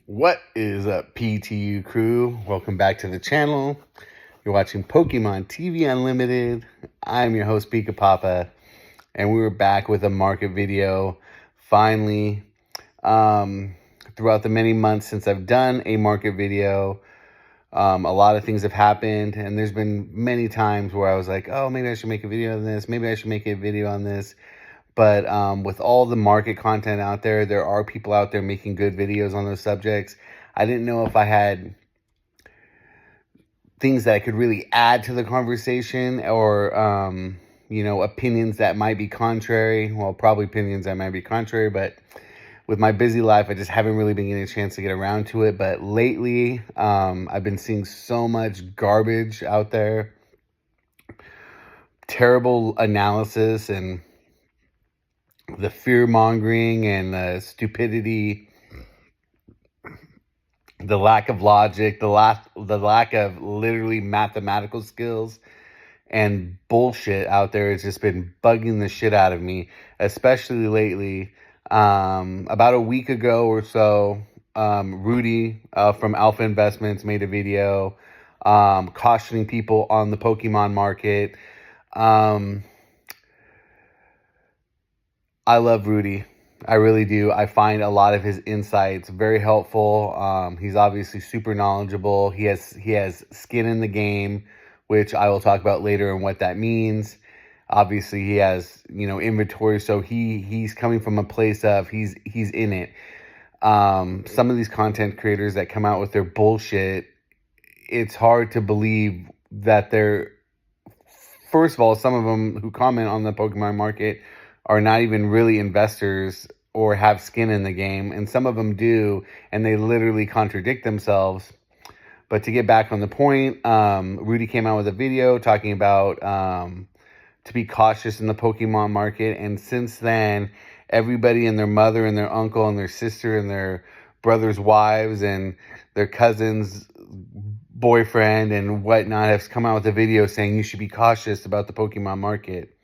What is up, PTU crew? Welcome back to the channel. You're watching Pokemon TV Unlimited. I'm your host, Pika Papa, and we were back with a market video. Finally, throughout the many months since I've done a market video, a lot of things have happened, and there's been many times where I was like, oh, maybe I should make a video on this. Maybe I should make a video on this. But with all the market content out there, there are people out there making good videos on those subjects. I didn't know if I had things that I could really add to the conversation or, opinions that might be contrary. Well, probably opinions that might be contrary, but with my busy life, I just haven't really been getting a chance to get around to it. But lately, I've been seeing so much garbage out there, terrible analysis, and the fear-mongering and the stupidity, the lack of logic, the lack of literally mathematical skills and bullshit out there has just been bugging the shit out of me, especially lately. About a week ago or so, Rudy from Alpha Investments made a video cautioning people on the Pokemon market. I love Rudy. I really do. I find a lot of his insights very helpful. He's obviously super knowledgeable. He has skin in the game, which I will talk about later and what that means. Obviously, he has inventory, so he's coming from a place of he's in it. Some of these content creators that come out with their bullshit, it's hard to believe that they're. First of all, some of them who comment on the Pokemon market are not even really investors or have skin in the game. And some of them do, and they literally contradict themselves. But to get back on the point, Rudy came out with a video talking about to be cautious in the Pokemon market. And since then, everybody and their mother and their uncle and their sister and their brother's wives and their cousin's boyfriend and whatnot have come out with a video saying you should be cautious about the Pokemon market.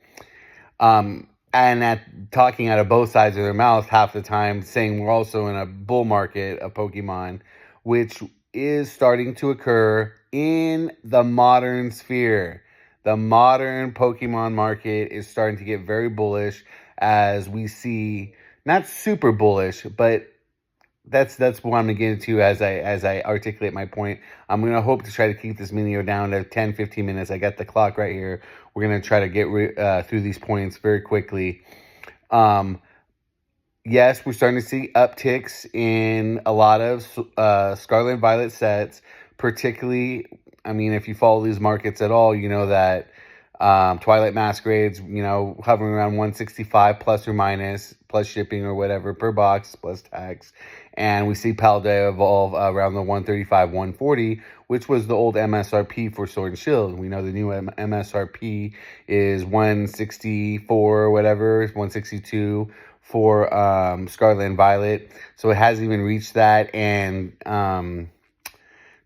And talking out of both sides of their mouth half the time, saying we're also in a bull market of Pokemon, which is starting to occur in the modern sphere. The modern Pokemon market is starting to get very bullish as we see, not super bullish, but that's what I'm going to get into as I articulate my point. I'm going to hope to try to keep this video down to 10, 15 minutes. I got the clock right here. We're going to try to get through these points very quickly. Yes, we're starting to see upticks in a lot of Scarlet and Violet sets, particularly, I mean, if you follow these markets at all, you know that Twilight Masquerades, hovering around 165 plus or minus, plus shipping or whatever per box, plus tax. And we see Paldea evolve around the 135, 140, which was the old MSRP for Sword and Shield. We know the new MSRP is 164 or whatever, 162 for Scarlet and Violet. So it hasn't even reached that, and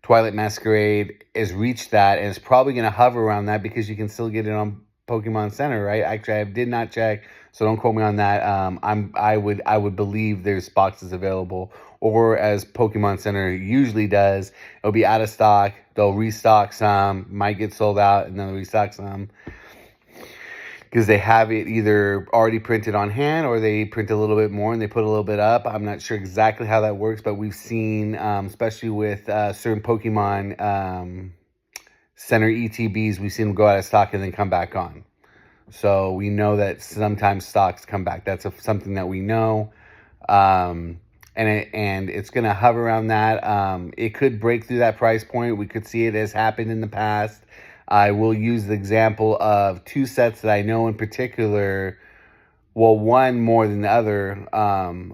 Twilight Masquerade has reached that, and it's probably going to hover around that because you can still get it on Pokemon Center, right? Actually, I did not check, so don't quote me on that. I would believe there's boxes available, or as Pokemon Center usually does, it'll be out of stock. They'll restock some, might get sold out, and then they'll restock some because they have it either already printed on hand or they print a little bit more and they put a little bit up. I'm not sure exactly how that works, but we've seen, especially with certain Pokemon Center ETBs, we've seen them go out of stock and then come back on. So we know that sometimes stocks come back. That's something that we know. And it's going to hover around that. It could break through that price point. We could see it as happened in the past. I will use the example of two sets that I know in particular. Well, one more than the other.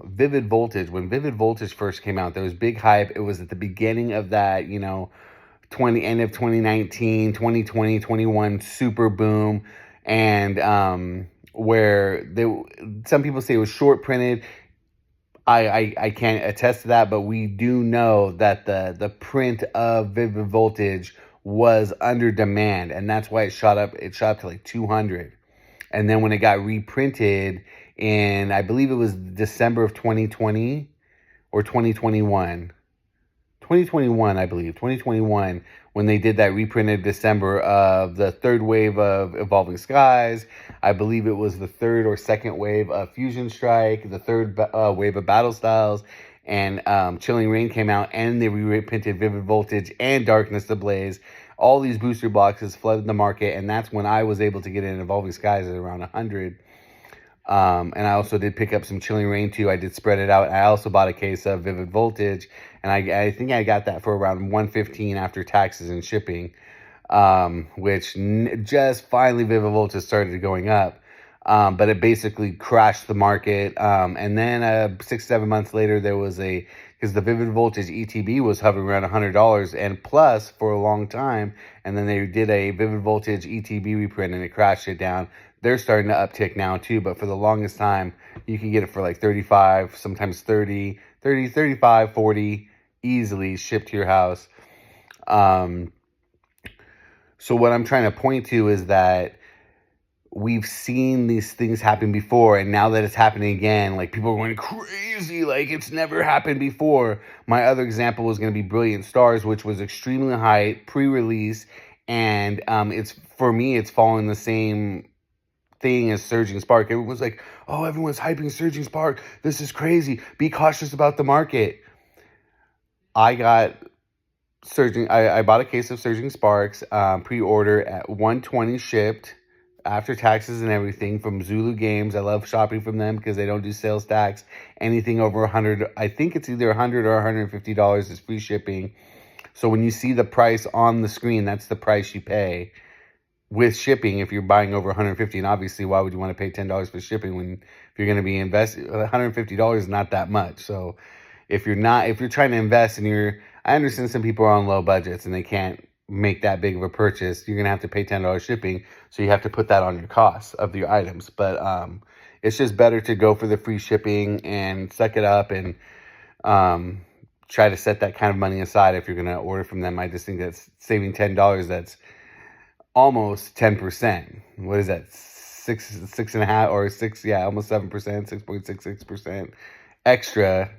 Vivid Voltage. When Vivid Voltage first came out, there was big hype. It was at the beginning of that, end of 2019, 2020, 21 super boom. And where some people say it was short printed. I can't attest to that, but we do know that the print of Vivid Voltage was under demand, and that's why it shot up to like 200. And then when it got reprinted in, I believe it was December of 2020 or 2021, 2021, I believe, 2021, when they did that reprinted December of the third wave of Evolving Skies. I believe it was the third or second wave of Fusion Strike, the third wave of Battle Styles, and Chilling Reign came out, and they reprinted Vivid Voltage and Darkness Ablaze. All these booster boxes flooded the market, and that's when I was able to get in Evolving Skies at around 100. And I also did pick up some Chilling Reign too. I did spread it out. I also bought a case of Vivid Voltage, and I think I got that for around 115 after taxes and shipping, which just finally Vivid Voltage started going up. But it basically crashed the market. And then 6-7 months later, there was because the Vivid Voltage ETB was hovering around $100 and plus for a long time. And then they did a Vivid Voltage ETB reprint and it crashed it down. They're starting to uptick now too, but for the longest time, you can get it for like 35, sometimes 30, 35, 40, easily shipped to your house. So what I'm trying to point to is that we've seen these things happen before, and now that it's happening again, like people are going crazy, like it's never happened before. My other example was going to be Brilliant Stars, which was extremely high pre-release, and it's following the same thing as Surging Spark. Everyone's like, oh, everyone's hyping Surging Spark. This is crazy. Be cautious about the market. I bought a case of Surging Sparks, pre-order at 120 shipped after taxes and everything from Zulu Games. I love shopping from them because they don't do sales tax. Anything over 100, I think it's either 100 or $150 is free shipping. So when you see the price on the screen, that's the price you pay with shipping if you're buying over 150. And obviously, why would you want to pay $10 for shipping when if you're going to be investing $150 is not that much. So if you're trying to invest and I understand some people are on low budgets and they can't make that big of a purchase, you're going to have to pay $10 shipping. So you have to put that on your costs of your items. But it's just better to go for the free shipping and suck it up and try to set that kind of money aside if you're going to order from them. I just think that's saving $10. That's almost 10%. What is that? 6.5 or 6? Yeah, almost 7%, 6.66% extra.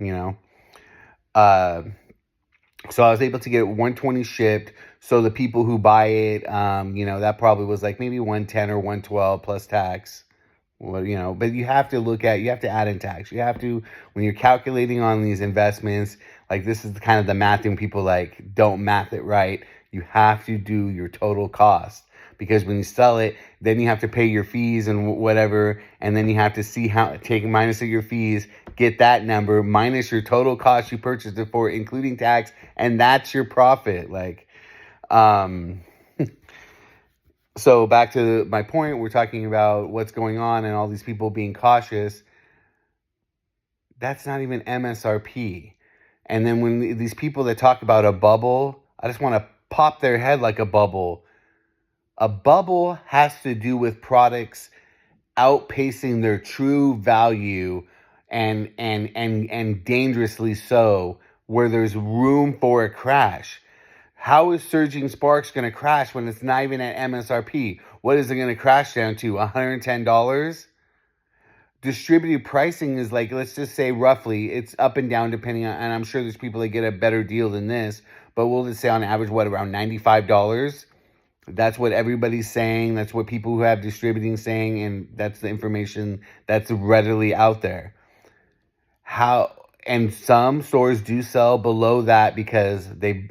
So I was able to get 120 shipped. So the people who buy it, that probably was like maybe 110 or 112 plus tax. Well, but you have to add in tax. You have to, when you're calculating on these investments, like this is kind of the math thing. People like don't math it right. You have to do your total cost. Because when you sell it, then you have to pay your fees and whatever, and then you have to see take minus of your fees, get that number, minus your total cost you purchased it for, including tax, and that's your profit. So back to my point, we're talking about what's going on and all these people being cautious. That's not even MSRP. And then when these people that talk about a bubble, I just want to pop their head like a bubble. A bubble has to do with products outpacing their true value and dangerously so, where there's room for a crash. How is Surging Sparks going to crash when it's not even at MSRP? What is it going to crash down to? $110? Distributed pricing is like, let's just say roughly, it's up and down depending on, and I'm sure there's people that get a better deal than this, but we'll just say on average, around $95? That's what everybody's saying. That's what people who have distributing saying, and that's the information that's readily out there. And some stores do sell below that because they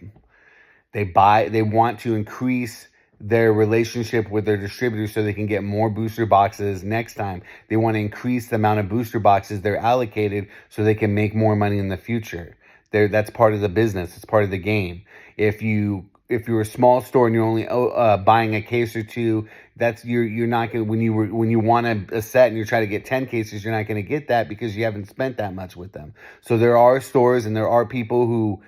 want to increase their relationship with their distributors so they can get more booster boxes next time. They want to increase the amount of booster boxes they're allocated so they can make more money in the future. That's part of the business. It's part of the game. If you're a small store and you're only buying a case or two, you're not going to, when you want a set and you're trying to get 10 cases, you're not going to get that because you haven't spent that much with them. So there are stores and there are people who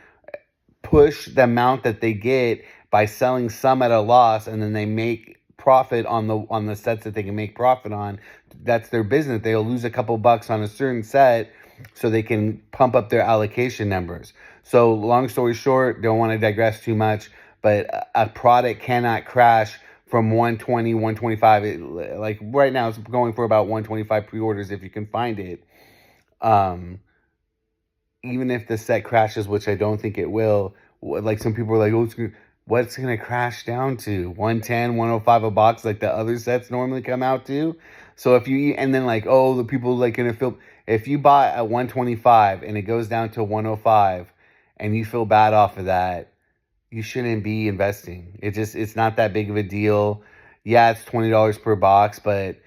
push the amount that they get by selling some at a loss, and then they make profit on the sets that they can make profit on. That's their business. They'll lose a couple bucks on a certain set so they can pump up their allocation numbers. So long story short, don't want to digress too much, but a product cannot crash from 120, 125. Like right now, it's going for about 125 pre-orders if you can find it. even if the set crashes, which I don't think it will, like some people are like, oh, what's going to crash down to? 110, 105 a box like the other sets normally come out to? So if you, and then like, oh, the people like going to feel, if you buy at 125 and it goes down to 105 and you feel bad off of that, you shouldn't be investing. It's not that big of a deal. Yeah, it's $20 per box, but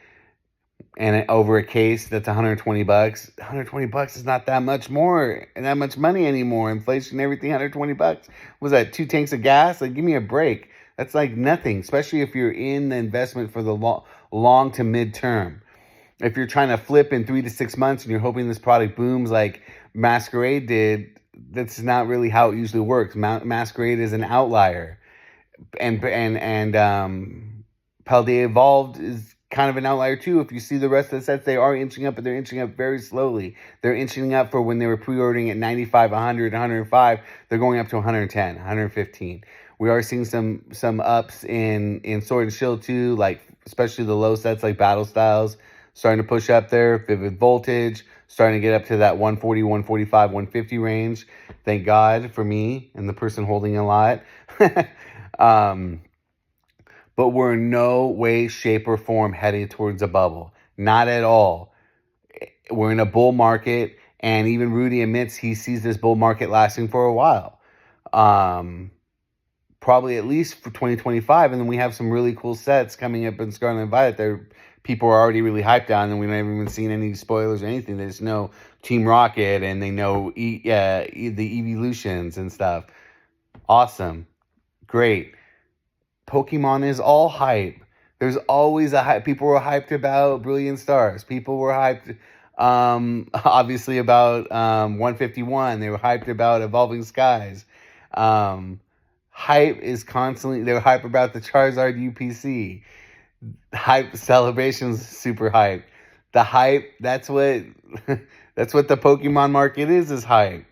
and over a case that's 120 bucks. 120 bucks is not that much more and that much money anymore. Inflation, everything, 120 bucks. Was that 2 tanks of gas? Like, give me a break. That's like nothing, especially if you're in the investment for the long to mid term. If you're trying to flip in 3 to 6 months and you're hoping this product booms like Masquerade did, that's not really how it usually works. Masquerade is an outlier, and Paldea Evolved is kind of an outlier too. If you see the rest of the sets, they are inching up, but they're inching up very slowly. They're inching up for when they were pre-ordering at 95, 100, 105. They're going up to 110, 115. We are seeing some ups in Sword and Shield too, like especially the low sets like Battle Styles starting to push up there. Vivid Voltage starting to get up to that 140, 145, 150 range. Thank God for me and the person holding a lot. But we're in no way, shape, or form heading towards a bubble. Not at all. We're in a bull market, and even Rudy admits he sees this bull market lasting for a while. Probably at least for 2025, and then we have some really cool sets coming up in Scarlet and Violet that people are already really hyped on, and we haven't even seen any spoilers or anything. They just know Team Rocket, and they know the evolutions and stuff. Awesome. Great. Pokemon is all hype. There's always a hype. People were hyped about Brilliant Stars. People were hyped, obviously, about 151. They were hyped about Evolving Skies. Hype is constantly, they were hyped about the Charizard UPC. Hype celebrations, super hype. The hype, that's what that's what the Pokemon market is hype.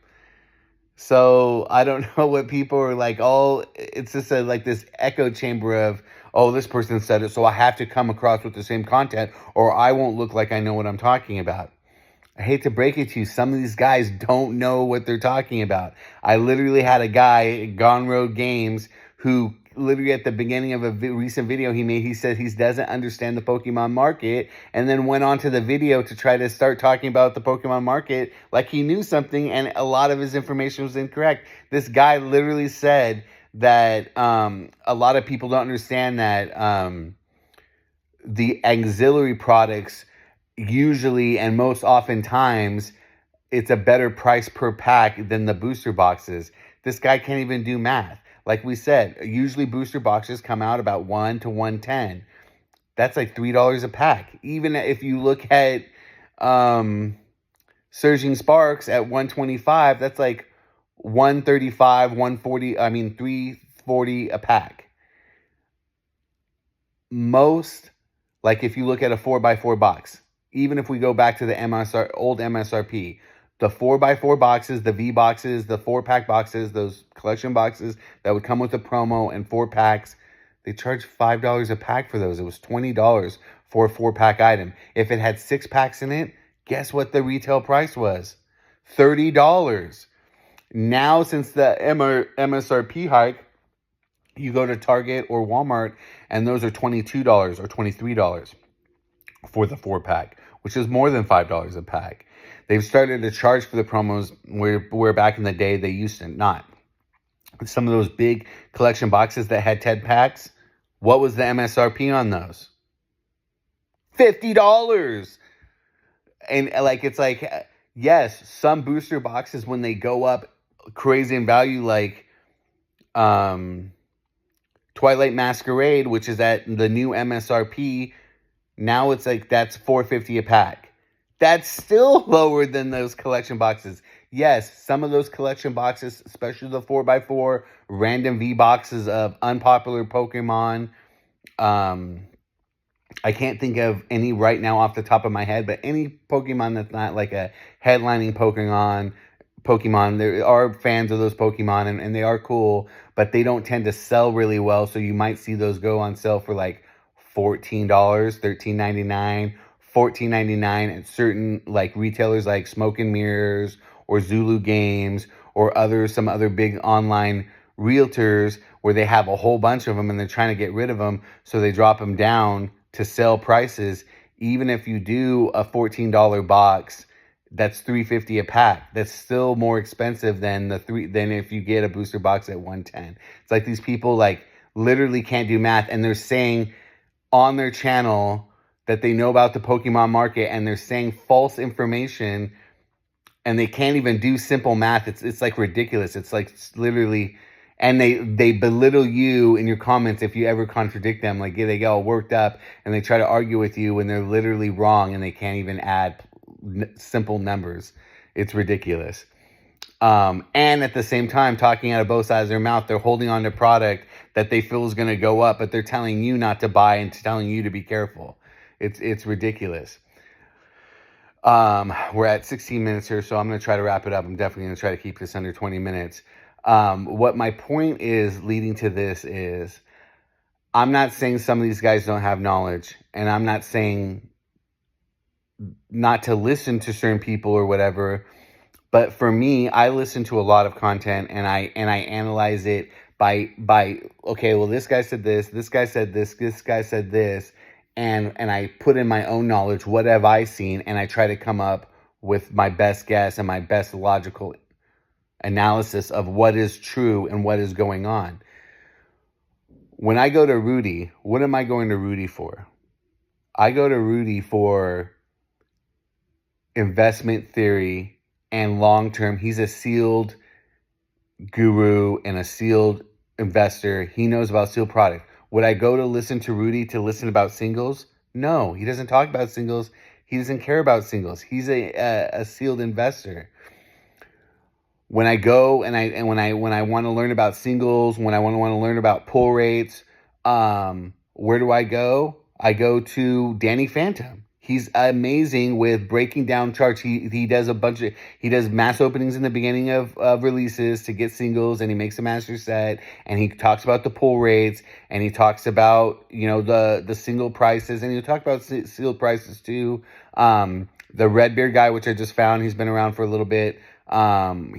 So I don't know what people are like. Oh, it's just like this echo chamber of, oh, this person said it, so I have to come across with the same content, or I won't look like I know what I'm talking about. I hate to break it to you, some of these guys don't know what they're talking about. I literally had a guy, Gone Road Games, who literally at the beginning of a recent video he made, he said he doesn't understand the Pokemon market, and then went on to the video to try to start talking about the Pokemon market like he knew something, and a lot of his information was incorrect. This guy literally said that a lot of people don't understand that the auxiliary products usually and most oftentimes it's a better price per pack than the booster boxes. This guy can't even do math. Like we said, usually booster boxes come out about 1 to 110. That's like $3 a pack. Even if you look at Surging Sparks at 125, that's like 135, 140, I mean 340 a pack. Most, like if you look at a 4x4 box, even if we go back to the old MSRP, the 4x4 boxes, the V boxes, the 4-pack boxes, those collection boxes that would come with a promo and 4 packs, they charged $5 a pack for those. It was $20 for a 4-pack item. If it had 6 packs in it, guess what the retail price was? $30. Now, since the MSRP hike, you go to Target or Walmart, and those are $22 or $23 for the 4-pack, which is more than $5 a pack. They've started to charge for the promos where back in the day they used to not. Some of those big collection boxes that had 10 packs, what was the MSRP on those? $50. And like, it's like, yes, some booster boxes, when they go up crazy in value, like Twilight Masquerade, which is at the new MSRP, now it's like that's $4.50 a pack. That's still lower than those collection boxes. Yes, some of those collection boxes, especially the 4x4 random V boxes of unpopular Pokemon. I can't think of any right now off the top of my head, but any Pokemon that's not like a headlining Pokemon, there are fans of those Pokemon, and they are cool, but they don't tend to sell really well, so you might see those go on sale for like $14, $13.99, $14.99 at certain like retailers like Smoke and Mirrors or Zulu Games or some other big online realtors where they have a whole bunch of them and they're trying to get rid of them, so they drop them down to sell prices. Even if you do a $14 box, that's $3.50 a pack. That's still more expensive than than if you get a booster box at $110. It's like these people like literally can't do math, and they're saying on their channel that they know about the Pokemon market, and they're saying false information, and they can't even do simple math. It's like ridiculous. It's like literally, and they belittle you in your comments if you ever contradict them. Like they get all worked up and they try to argue with you when they're literally wrong and they can't even add simple numbers. It's ridiculous. And at the same time, talking out of both sides of their mouth, they're holding on to product that they feel is going to go up, but they're telling you not to buy and telling you to be careful. It's ridiculous. We're at 16 minutes here, so I'm going to try to wrap it up. I'm definitely going to try to keep this under 20 minutes. What my point is leading to this is, I'm not saying some of these guys don't have knowledge, and I'm not saying not to listen to certain people or whatever. But for me, I listen to a lot of content, and I analyze it by okay, well, this guy said this guy said this guy said this, and I put in my own knowledge, what have I seen, and I try to come up with my best guess and my best logical analysis of what is true and what is going on. When I go to Rudy, what am I going to Rudy for? I go to Rudy for investment theory and long-term. He's a sealed guru and a sealed investor. He knows about sealed product. Would I go to listen to Rudy to listen about singles? No, he doesn't talk about singles. He doesn't care about singles. He's a sealed investor. When I go and when I want to learn about singles, when I want to learn about pull rates, where do I go? I go to Danny Phantom. He's amazing with breaking down charts. He does he does mass openings in the beginning of releases to get singles, and he makes a master set, and he talks about the pull rates, and he talks about, the single prices, and he'll talk about sealed prices too. The Redbeard guy, which I just found, he's been around for a little bit.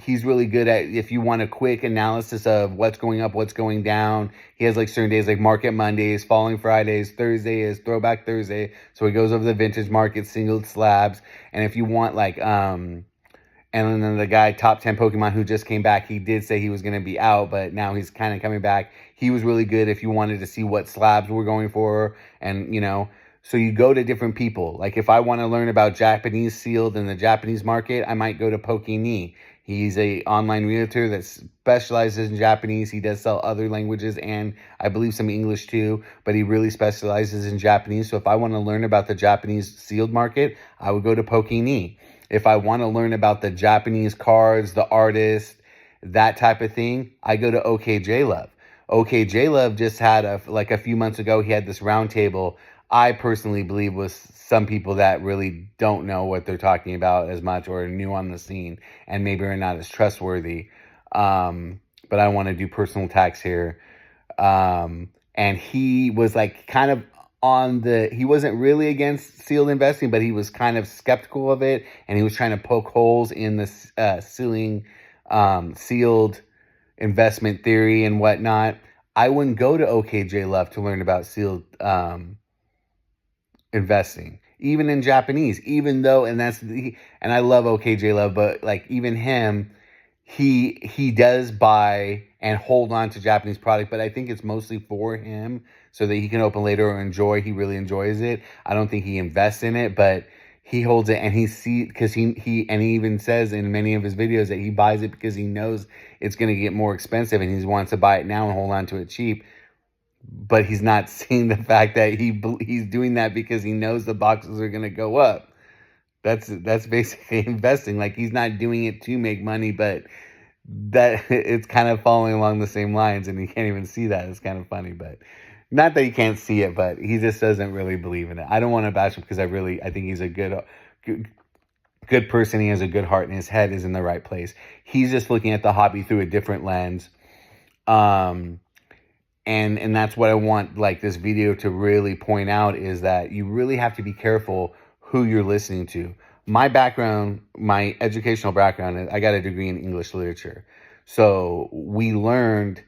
He's really good at, if you want a quick analysis of what's going up, what's going down. He has like certain days like Market Mondays, Falling Fridays, Thursday is Throwback Thursday. So he goes over the vintage market, single slabs. And if you want like, and then the guy, Top 10 Pokemon, who just came back, he did say he was going to be out, but now he's kind of coming back. He was really good if you wanted to see what slabs we're going for, and, so you go to different people. Like if I want to learn about Japanese sealed in the Japanese market, I might go to Pokémon. He's a online realtor that specializes in Japanese. He does sell other languages and I believe some English too, but he really specializes in Japanese. So if I want to learn about the Japanese sealed market, I would go to Pokémon. If I want to learn about the Japanese cards, the artists, that type of thing, I go to OKJ Love. OKJ Love just had a few months ago, he had this roundtable. I personally believe was some people that really don't know what they're talking about as much, or are new on the scene, and maybe are not as trustworthy. But I want to do personal attacks here. And he was like kind of he wasn't really against sealed investing, but he was kind of skeptical of it. And he was trying to poke holes in the sealed investment theory and whatnot. I wouldn't go to OKJ Love to learn about sealed investing, even in Japanese, even though, and I love OKJ Love, but like even him, he does buy and hold on to Japanese product, but I think it's mostly for him so that he can open later or enjoy. He really enjoys it. I don't think he invests in it, but he holds it, and because he even says in many of his videos that he buys it because he knows it's going to get more expensive and he wants to buy it now and hold on to it cheap. But he's not seeing the fact that he's doing that because he knows the boxes are going to go up. That's basically investing. Like, he's not doing it to make money, but that it's kind of following along the same lines, and he can't even see that. It's kind of funny, but not that he can't see it, but he just doesn't really believe in it. I don't want to bash him because I think he's a good person. He has a good heart, and his head is in the right place. He's just looking at the hobby through a different lens. And that's what I want, like, this video to really point out, is that you really have to be careful who you're listening to. my background, my educational background, I got a degree in English literature. So we learned,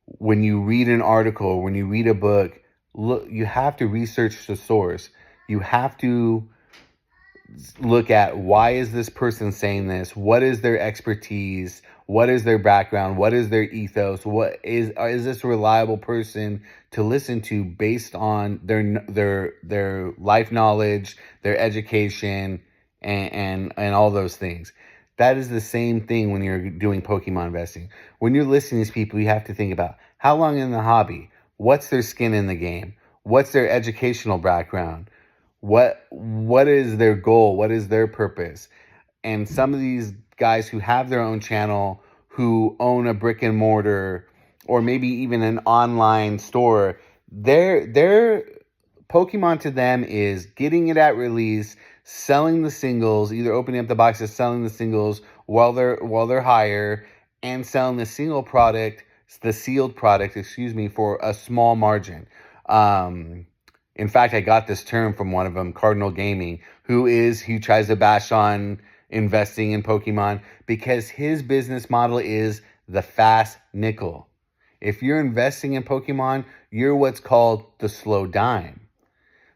when you read an article, when you read a book, look, you have to research the source. You have to look at, why is this person saying this? What is their expertise? What is their background? What is their ethos? What is this a reliable person to listen to based on their life knowledge, their education, and all those things? That is the same thing when you're doing Pokemon investing. When you're listening to these people, you have to think about how long in the hobby, what's their skin in the game, what's their educational background, what is their goal, what is their purpose. And some of these guys who have their own channel, who own a brick and mortar, or maybe even an online store, their Pokemon to them is getting it at release, selling the singles, either opening up the boxes, selling the singles while they're higher, and selling the sealed product, for a small margin. In fact, I got this term from one of them, Cardinal Gaming, who tries to bash on investing in Pokemon, because his business model is the fast nickel. If you're investing in Pokemon, you're what's called the slow dime.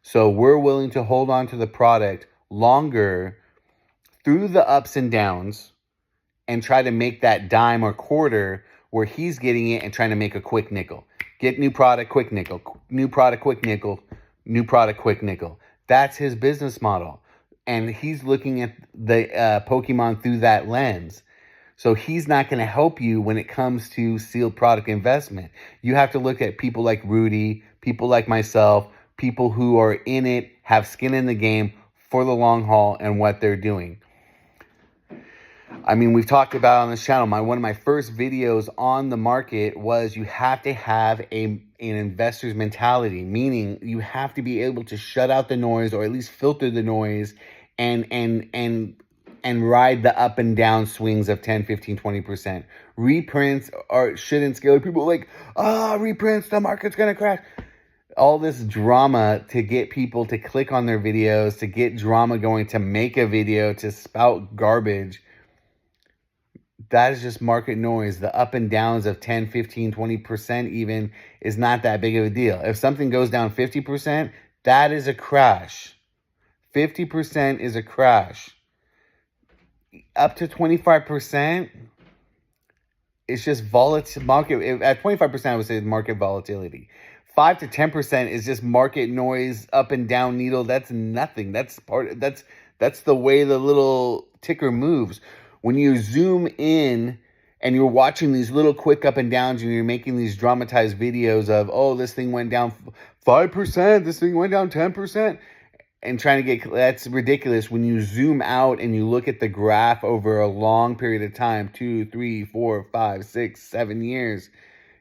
So we're willing to hold on to the product longer through the ups and downs and try to make that dime or quarter, where he's getting it and trying to make a quick nickel. Get new product, quick nickel. New product, quick nickel. New product, quick nickel. That's his business model. And he's looking at the Pokemon through that lens. So he's not going to help you when it comes to sealed product investment. You have to look at people like Rudy, people like myself, people who are in it, have skin in the game for the long haul, and what they're doing. I mean, we've talked about on this channel, one of my first videos on the market was, you have to have an investor's mentality, meaning you have to be able to shut out the noise, or at least filter the noise, and ride the up and down swings of 10, 15, 20%. Reprints shouldn't scare people like, reprints, the market's going to crash. All this drama to get people to click on their videos, to get drama going, to make a video, to spout garbage. That is just market noise. The up and downs of 10, 15, 20% even is not that big of a deal. If something goes down 50%, that is a crash. 50% is a crash. Up to 25%, it's just volatile market. At 25%, I would say market volatility. 5 to 10% is just market noise, up and down needle. That's nothing. That's the way the little ticker moves. When you zoom in and you're watching these little quick up and downs, and you're making these dramatized videos of, this thing went down 5%, this thing went down 10%, and trying to that's ridiculous. When you zoom out and you look at the graph over a long period of time, 2, 3, 4, 5, 6, 7 years,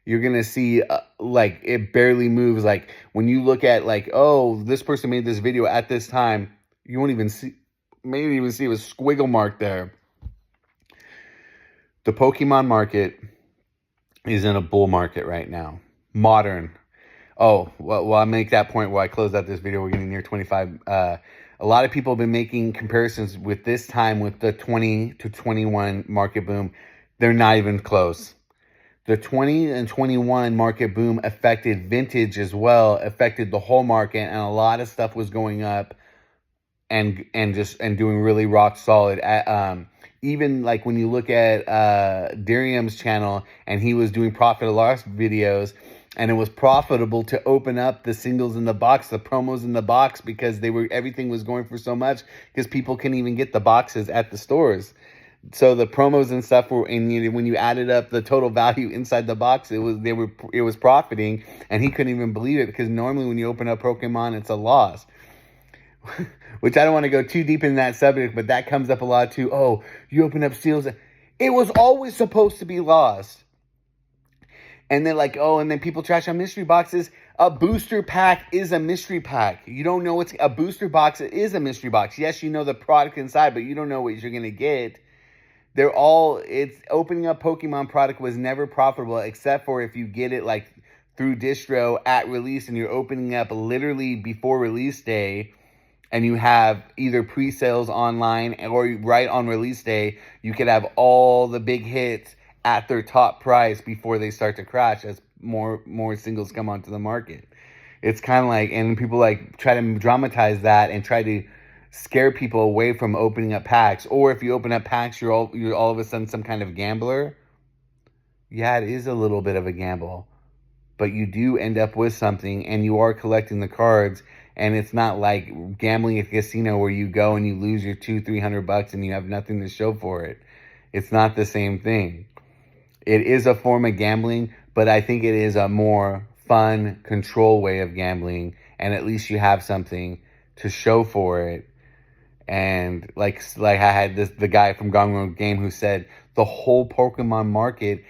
you're going to see it barely moves. Like when you look at this person made this video at this time, you won't even see, maybe even see a squiggle mark there. The Pokemon market is in a bull market right now. Modern. Well, I'll make that point where I close out this video. We're getting near 25. A lot of people have been making comparisons with this time with the 20 to 21 market boom. They're not even close. The 20 and 21 market boom affected vintage as well, affected the whole market, and a lot of stuff was going up and doing really rock solid. Even like when you look at Dirium's channel, and he was doing profit or loss videos, and it was profitable to open up the singles in the box, the promos in the box, because everything was going for so much, because people couldn't even get the boxes at the stores. So the promos and stuff were, and when you added up the total value inside the box, it was profiting, and he couldn't even believe it, because normally when you open up Pokemon, it's a loss. Which I don't want to go too deep in that subject, but that comes up a lot too. Oh, you open up seals. It was always supposed to be lost. And then and then people trash on mystery boxes. A booster pack is a mystery pack. You don't know what's a booster box. It is a mystery box. Yes, you know the product inside, but you don't know what you're going to get. It's opening up Pokemon product was never profitable, except for if you get it through distro at release, and you're opening up literally before release day. and you have either pre-sales online or right on release day, you could have all the big hits at their top price before they start to crash as more singles come onto the market. It's kind of like, and people like try to dramatize that and try to scare people away from opening up packs. Or if you open up packs, you're all of a sudden some kind of gambler. Yeah, it is a little bit of a gamble, but you do end up with something, and you are collecting the cards. And it's not like gambling at a casino where you go and you lose your $200-300 and you have nothing to show for it. It's not the same thing. It is a form of gambling, but I think it is a more fun, control way of gambling, and at least you have something to show for it. And like I had the guy from Gone Road Game who said the whole Pokemon market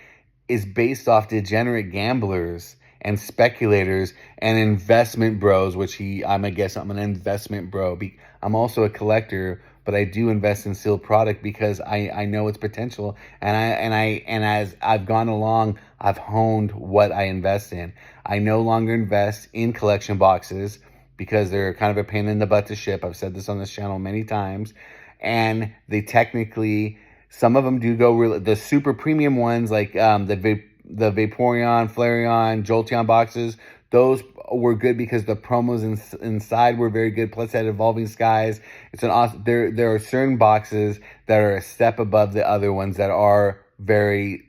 is based off degenerate gamblers and speculators and investment bros, which I'm an investment bro. I'm also a collector, but I do invest in sealed product because I know its potential, and as I've gone along, I've honed what I invest in. I no longer invest in collection boxes because they're kind of a pain in the butt to ship. I've said this on this channel many times, and they technically, some of them do go the super premium ones like the Vaporeon, Flareon, Jolteon boxes. Those were good because the promos inside were very good. Plus, that Evolving Skies. It's an awesome. There are certain boxes that are a step above the other ones that are very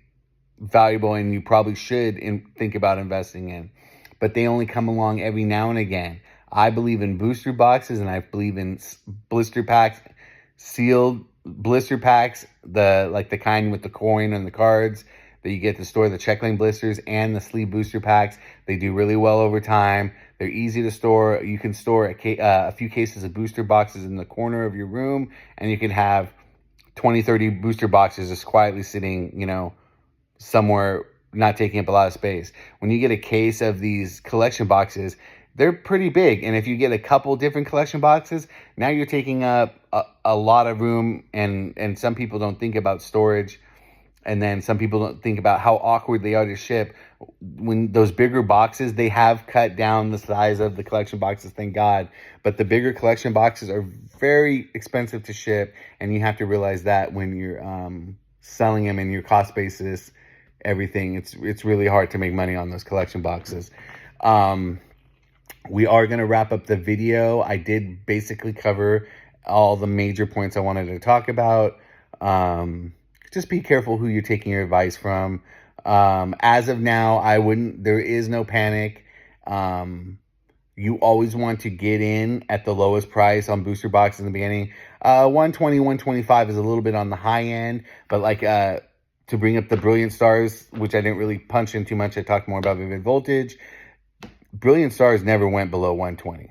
valuable, and you probably should think about investing in. But they only come along every now and again. I believe in booster boxes, and I believe in blister packs, sealed blister packs, the kind with the coin and the cards that you get to store, the check lane blisters and the sleeve booster packs. They do really well over time. They're easy to store. You can store a few cases of booster boxes in the corner of your room, and you can have 20-30 booster boxes just quietly sitting, somewhere, not taking up a lot of space. When you get a case of these collection boxes, they're pretty big. And if you get a couple different collection boxes, now you're taking up a lot of room, and some people don't think about storage. And then some people don't think about how awkward they are to ship. When those bigger boxes, they have cut down the size of the collection boxes, thank God. But the bigger collection boxes are very expensive to ship, and you have to realize that when you're selling them in your cost basis, everything, it's really hard to make money on those collection boxes. We are going to wrap up the video. I did basically cover all the major points I wanted to talk about. Just be careful who you're taking your advice from. As of now, there is no panic. You always want to get in at the lowest price on booster boxes in the beginning. 120, 125 is a little bit on the high end, but to bring up the Brilliant Stars, which I didn't really punch in too much, I talked more about Vivid Voltage. Brilliant Stars never went below 120.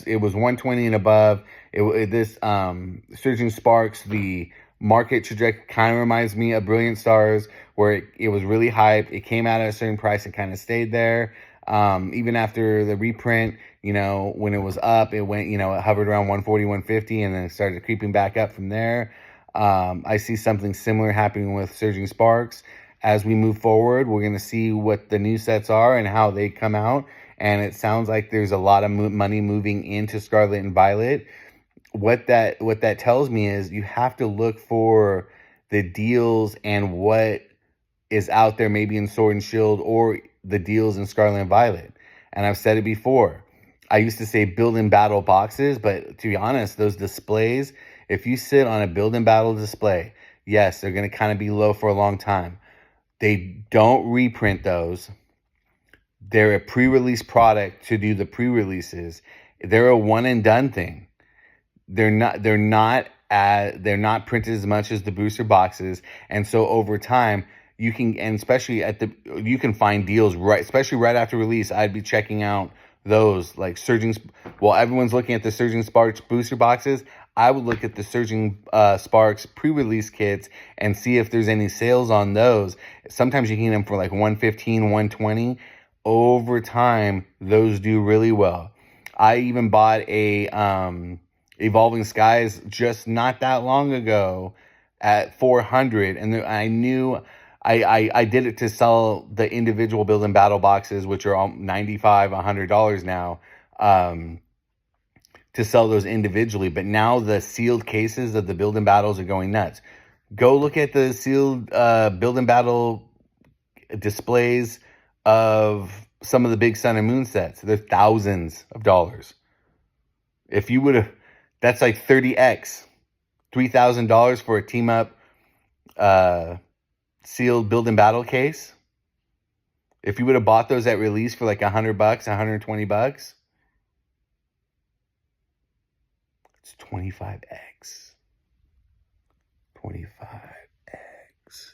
It was 120 and above. Surging Sparks, the market trajectory kind of reminds me of Brilliant Stars, where it was really hyped. It came out at a certain price and kind of stayed there. Even after the reprint, when it was up, it went, it hovered around 140, 150, and then it started creeping back up from there. I see something similar happening with Surging Sparks. As we move forward, we're going to see what the new sets are and how they come out. And it sounds like there's a lot of money moving into Scarlet and Violet. What that tells me is you have to look for the deals and what is out there, maybe in Sword and Shield, or the deals in Scarlet and Violet. And I've said it before. I used to say build and battle boxes, but to be honest, those displays, if you sit on a build and battle display, yes, they're going to kind of be low for a long time. They don't reprint those. They're a pre-release product to do the pre-releases. They're a one and done thing. They're not printed as much as the booster boxes, and so over time you can find deals especially right after release. I'd be checking out those like everyone's looking at the Surging Sparks booster boxes. I would look at the Surging Sparks pre-release kits and see if there's any sales on those. Sometimes you can get them for like 115, 120. Over time, those do really well. I even bought a Evolving Skies just not that long ago at 400, and I knew I did it to sell the individual build and battle boxes, which are all $95, $100 now. to sell those individually. But now the sealed cases of the build and battles are going nuts. Go look at the sealed build and battle displays of some of the big Sun and Moon sets. They're thousands of dollars. If you would have, that's like 30x, $3,000 for a team up sealed build and battle case. If you would have bought those at release for like $100, $120, it's 25x. 25.